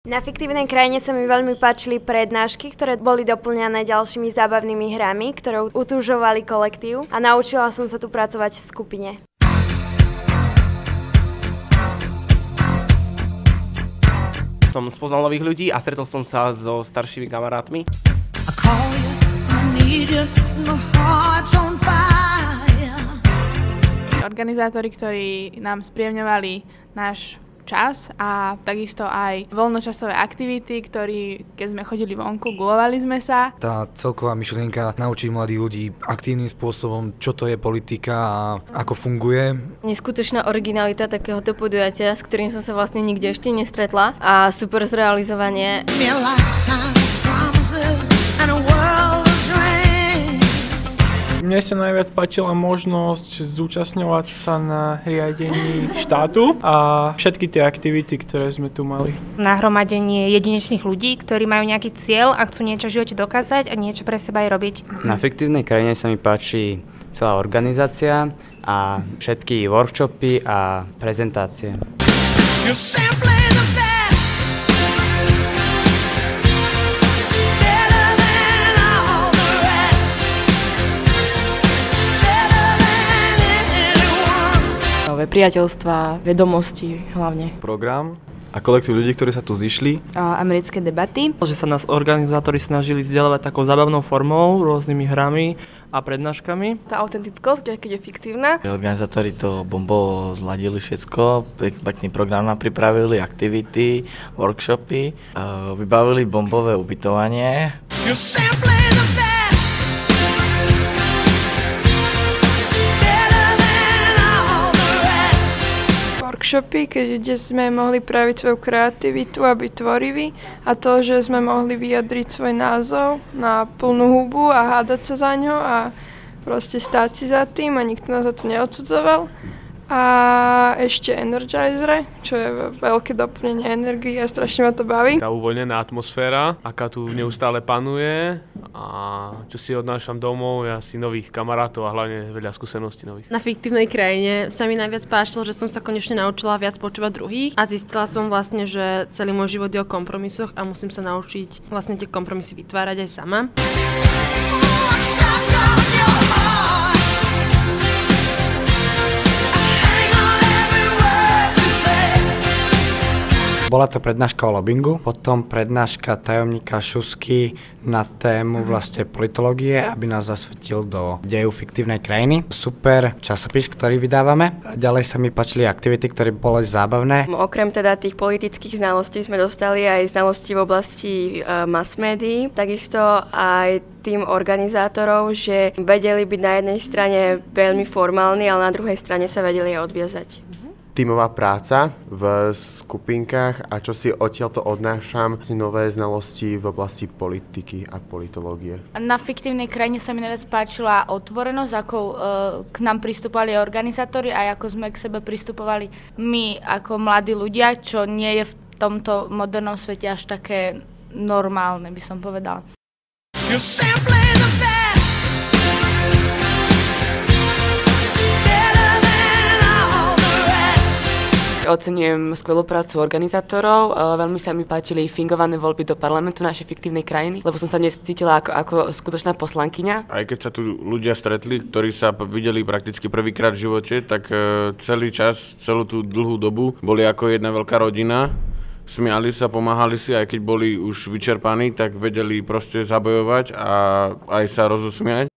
Na fiktívnej krajine sa mi veľmi páčili prednášky, ktoré boli doplňané ďalšími zábavnými hrami, ktoré utúžovali kolektív a naučila som sa tu pracovať v skupine. Som spoznal nových ľudí a stretol som sa so staršími kamarátmi. Organizátori, ktorí nám spríjemňovali náš čas a takisto aj voľnočasové aktivity, keď sme chodili vonku, gulovali sme sa. Tá celková myšlienka naučiť mladých ľudí aktívnym spôsobom, čo to je politika a ako funguje. Neskutočná originalita takéhoto podujatia, s ktorým som sa vlastne nikde ešte nestretla a super zrealizovanie. Mne sa najviac páčila možnosť zúčastňovať sa na riadení štátu a všetky tie aktivity, ktoré sme tu mali. Nahromadenie jedinečných ľudí, ktorí majú nejaký cieľ a chcú niečo v živote dokázať a niečo pre seba aj robiť. Na fiktívnej krajine sa mi páči celá organizácia a všetky workshopy a prezentácie. Priateľstva, vedomosti hlavne. Program a kolektív ľudí, ktorí sa tu zišli. A americké debaty. Že sa nás organizátori snažili vzdelávať takou zábavnou formou, rôznymi hrami a prednáškami. Tá autentickosť, keď je fiktívna. Organizátori to bombovo zladili všetko, pekný program nám pripravili, aktivity, workshopy, vybavili bombové ubytovanie. Workshopy, kde sme mohli prejaviť svoju kreativitu a byť tvoriví a to, že sme mohli vyjadriť svoj názov na plnú hubu a hádať sa za ňo a proste stáť si za tým a nikto nás za to neodsudzoval. A ešte Energizere, čo je veľké doplnenie energie a strašne ma to baví. Tá uvoľnená atmosféra, aká tu neustále panuje a čo si odnášam domov, je asi nových kamarátov a hlavne veľa skúseností nových. Na fiktívnej krajine sa mi najviac páčilo, že som sa konečne naučila viac počúvať druhých a zistila som vlastne, že celý môj život je o kompromisoch a musím sa naučiť vlastne tie kompromisy vytvárať aj sama. Bola to prednáška o lobbingu, potom prednáška tajomníka Šusky na tému vlastne politológie, aby nás zasvetil do dejú fiktívnej krajiny. Super časopis, ktorý vydávame. Ďalej sa mi páčili aktivity, ktoré boli zábavné. Okrem teda tých politických znalostí sme dostali aj znalosti v oblasti mass médií, takisto aj tým organizátorov, že vedeli byť na jednej strane veľmi formálni, ale na druhej strane sa vedeli aj odviazať. Tímová práca v skupinkách a čo si odtiaľto odnášam si nové znalosti v oblasti politiky a politológie. Na fiktívnej krajine sa mi najviac páčila otvorenosť, ako k nám pristupovali organizátori a ako sme k sebe pristupovali my ako mladí ľudia, čo nie je v tomto modernom svete až také normálne, by som povedala. Oceňujem skvelú prácu organizátorov, veľmi sa mi páčili fingované voľby do parlamentu našej fiktívnej krajiny, lebo som sa dnes cítila ako skutočná poslankyňa. Aj keď sa tu ľudia stretli, ktorí sa videli prakticky prvýkrát v živote, tak celý čas, celú tú dlhú dobu boli ako jedna veľká rodina. Smiali sa, pomáhali si, aj keď boli už vyčerpaní, tak vedeli proste zabojovať a aj sa rozosmiať.